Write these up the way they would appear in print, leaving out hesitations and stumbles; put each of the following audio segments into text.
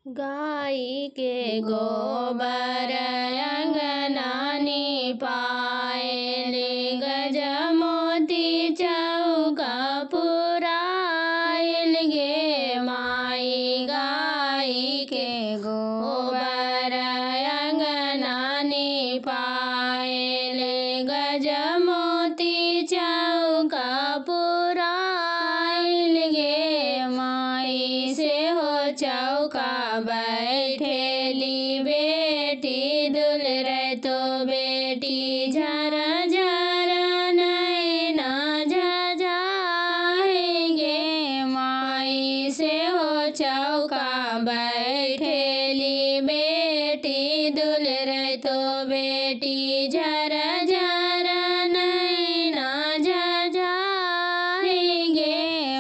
गाई के गोबर अंगना निपायले, गज मोती चौका पुरायल गे माई। गाई के गोबर अंगना निपायले, गज मोती चौका पुरायल गे माई। से हो चौका बैठेली बेटी दुलरे तो बेटी झर झर नैना झझाएंगे माई। से हो चौका बैठेली बेटी दुलरे तो बेटी झर झर नैना झझाएंगे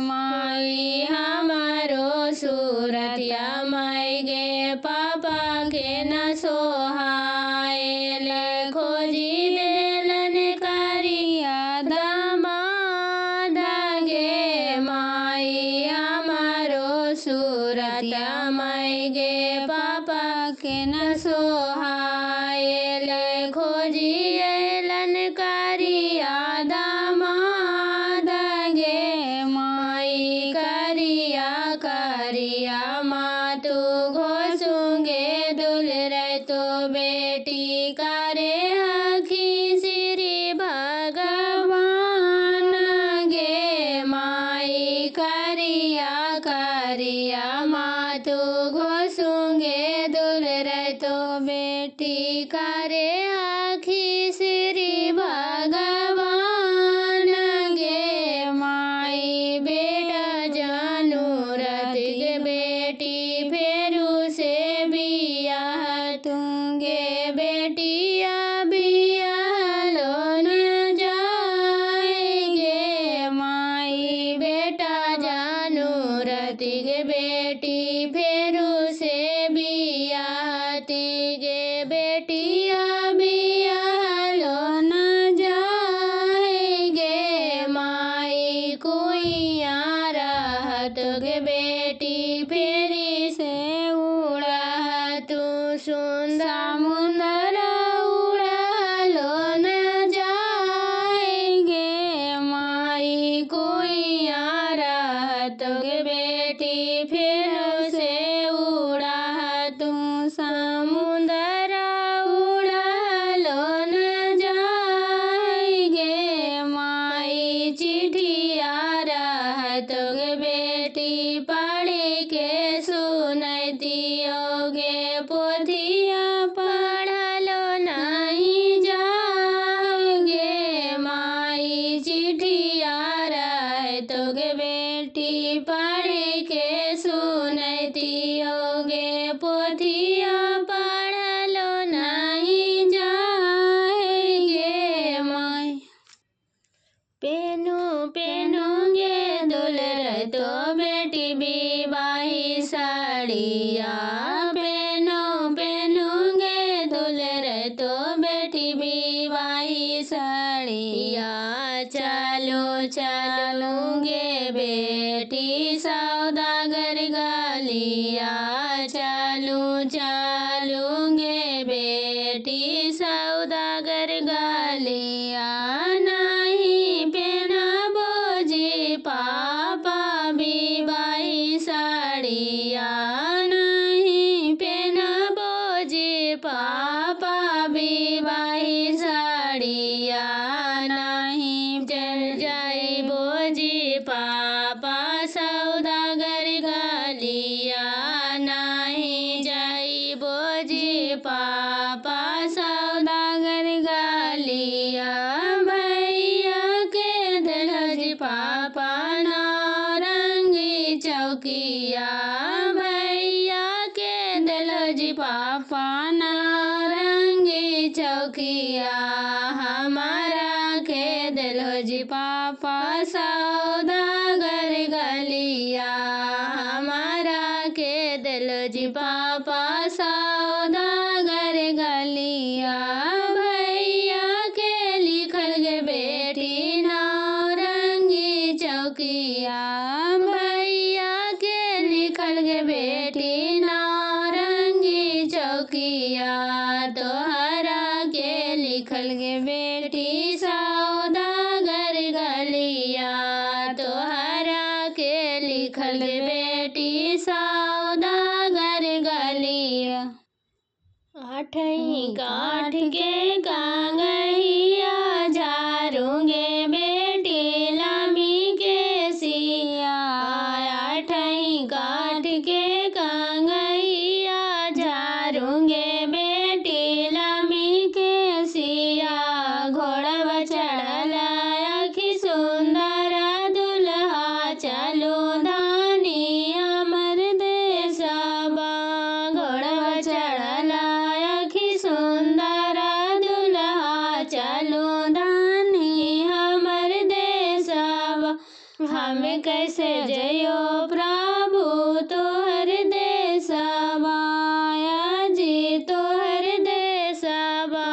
माई। हमारो सूरतिया माई गे पापा के न सोहायल, खोजी देलन करिया दामाद गे माई। हमारो सूरतिया माई गे पापा के न सोहायल, खोजी एलन करिया दामाद गे माई। करिया करिया माँ तू घोसुंगे दुलरे तो बेटी करे हखी श्री भगवान गे माई। करिया करिया माँ तू घोसुंगे दुलरे तो बेटी करे हखी श्री भगवान गे माई। बेटा जानूरत गे बेटी फेरू से बियाह तुंगे, बेटिया बियाह लोन जाएंगे माई। बेटा जानूरत गे बेटी फेरू से बियाह तिगे, बेटिया बियाह लोन जाएंगे माई। कुइया रहत गे बेटी फेरी से उड़ा तू सुंदर समुंदर उड़लो न जाएंगे माई। कुइया रहत गे बेटी फिर से उड़ा तू समुंदर उड़लो न जाएंगे माई। चिट्ठिया रहत गे बेटी पढ़ के सुन दियोगे, पोथिया पढ़लो नहीं जाओगे माई। चिट्ठिया रहत गे बेटी पढ़ के सुन दियोगे, पोथिया पढ़लो नहीं जाएंगे माई। पेनु पेनुंगे दुलर तो बेटी विवाही साड़िया, पेनु पेनुंगे दुलर तो बेटी विवाही साड़िया। चलो चलूंगे बेटी सौदागर गलिया, चलू चलूंगे बेटी सौदागर गलिया। नहीं पहनाबो जी पापा विवाही साड़िया, नहीं पहनाबो जी पापा विवाही साड़िया। नहीं चल जाइबो जी पापा सौदागर गलिया, नहीं जाइबो जी पापा सौदागर गलिया। भैया के दलज पापा नारंगी चौकिया, भैया के दलज पापा नारंगी चौकिया। हमारा के दलज पापा सौदागर गलिया, हमारा के दलज पापा सौदागर गलिया। भैया के लिखल गे बेटी नारंगी चौकिया, भैया के लिखल गे बेटी ना आठही काठ के कांगहिया झारूंगे बेटी लामी के सिया। आठही काठ के कांगहिया झारूंगे बेटी लामी के सिया। घोड़वा चढ़ल अखि सुंदर दुल्हा चलो धानी हमर देशवा। घोड़वा चढ़ल अखि सुंदर दुल्हा चलो धानी हमर देशवा। हम कैसे जइयो प्रभु तोहर देशवा जी तोहर देशवा।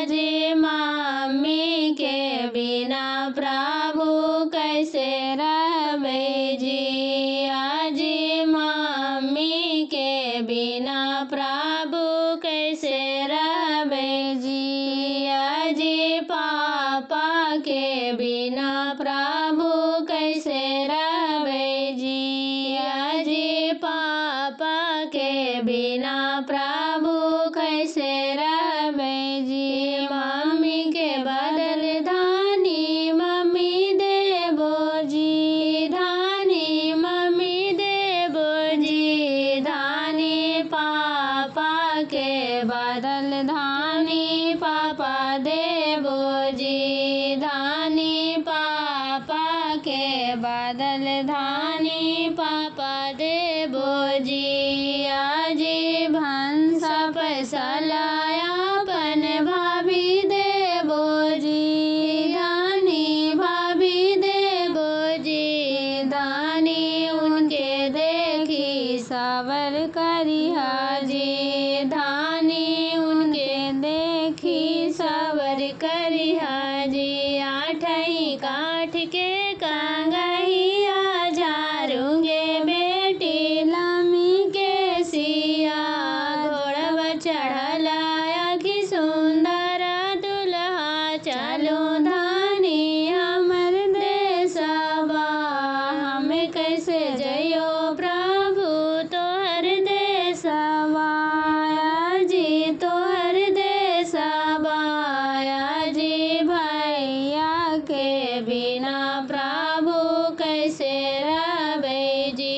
जी मम्मी के बिना प्रभु कैसे रहबै जी। जी मम्मी के बिना प्रभु कैसे रहबै जी। जी पापा के बिना प्रभु कैसे रहबै जी। जी पापा के बिना प्रभु कैसे रहबै जी। मम्मी के बदल धानी मम्मी देबो जी। धानी मम्मी देबो जी। धानी पापा के बदल धानी पापा देबो जी। धानी पापा के बदल धानी पापा देबो जी। जी भंसा पैसा लाया अपन भाभी देबो जी। धानी भाभी देबो जी। धानी उनके देखी सबर करिहा जी। धानी उनके देखी सबर करिहा जी। आठही काठ के कांगहिया झारूंगे बेटी लामी के सिया। घोड़वा चढ़ल अखि सुंदर दुल्हा चलो धानी हमर देशवा। हम कैसे जइयो प्रभु तोहर देशवा जी तोहर देशवा। जी भैया के बिना प्रभु कैसे रहबै जी।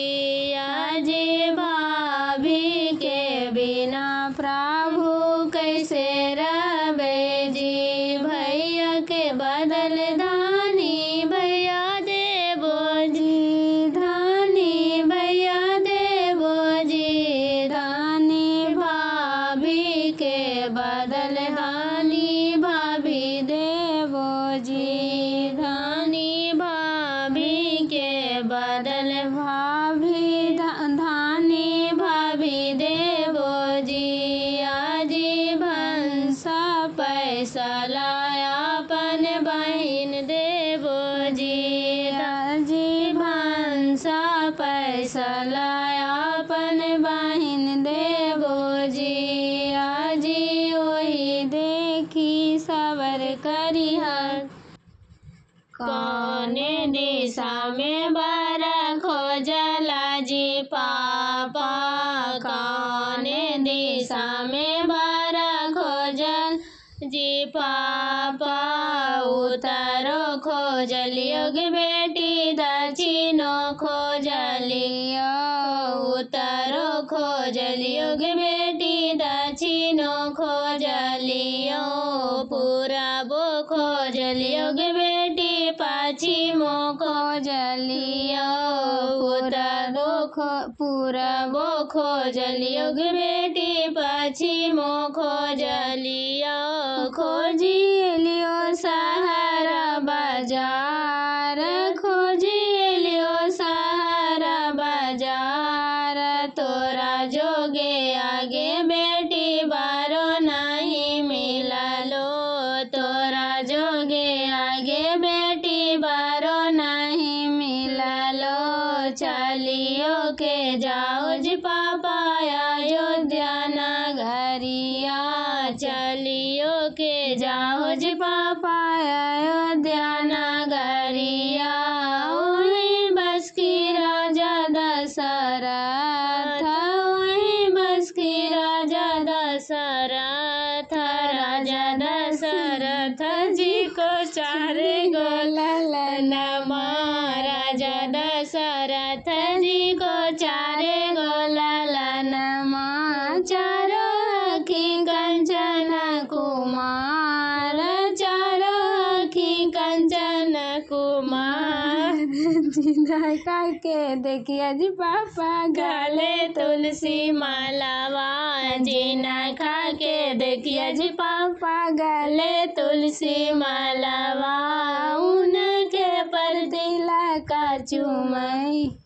जी भाभी के बिना प्रभु कैसे रहबै जी। भैया के बदल धानी भैया देबो जी। धानी भैया देबो जी। धानी भाभी के बदल धानी भाभी देबो जी। धानी भाभी के बदल भाभी धानी भाभी देबो जी। जी भंसा पैसा लाया अपन बहिन देबो जी। जी भंसा पैसा लाया अपन बहिन देबो जी। जी ओही देखी सबर करिहा। कौने दिशा में बरा खोजला जी पापा। कौने दिशा में बरा खोजल जी पापा। उतरो खोजलियो गे बेटी दक्षिणो खोजलियो। उतरो खोजलियो गे बेटी दक्षिणो खोजलियो। पूरबो खोजलियो गे बेटी पश्चिमो खोजलियो। पूरबो खोजलियो गे बेटी पश्चिमो खोजलियो। खोजिलियो शहर बाजार। खोजिलियो शहर बाजार। तोरा जोगे आगे बेटी बारो नहीं मिललो। तोरा जोगे आगे बेटी बारो नहीं मिललो। चलियो के जाओ जी पापा अयोध्या नगरिया। चलियो के जाओ जी पापा अयोध्या नगरिया। वहीं बस की राजा दशरथ। वहीं बस की राजा दशरथ। नहा के देखिए जी पापा गाले तुलसी मालावा जी नहा के देखिए जी पापा गाले तुलसी मालावा उनके पर दिला का चूमई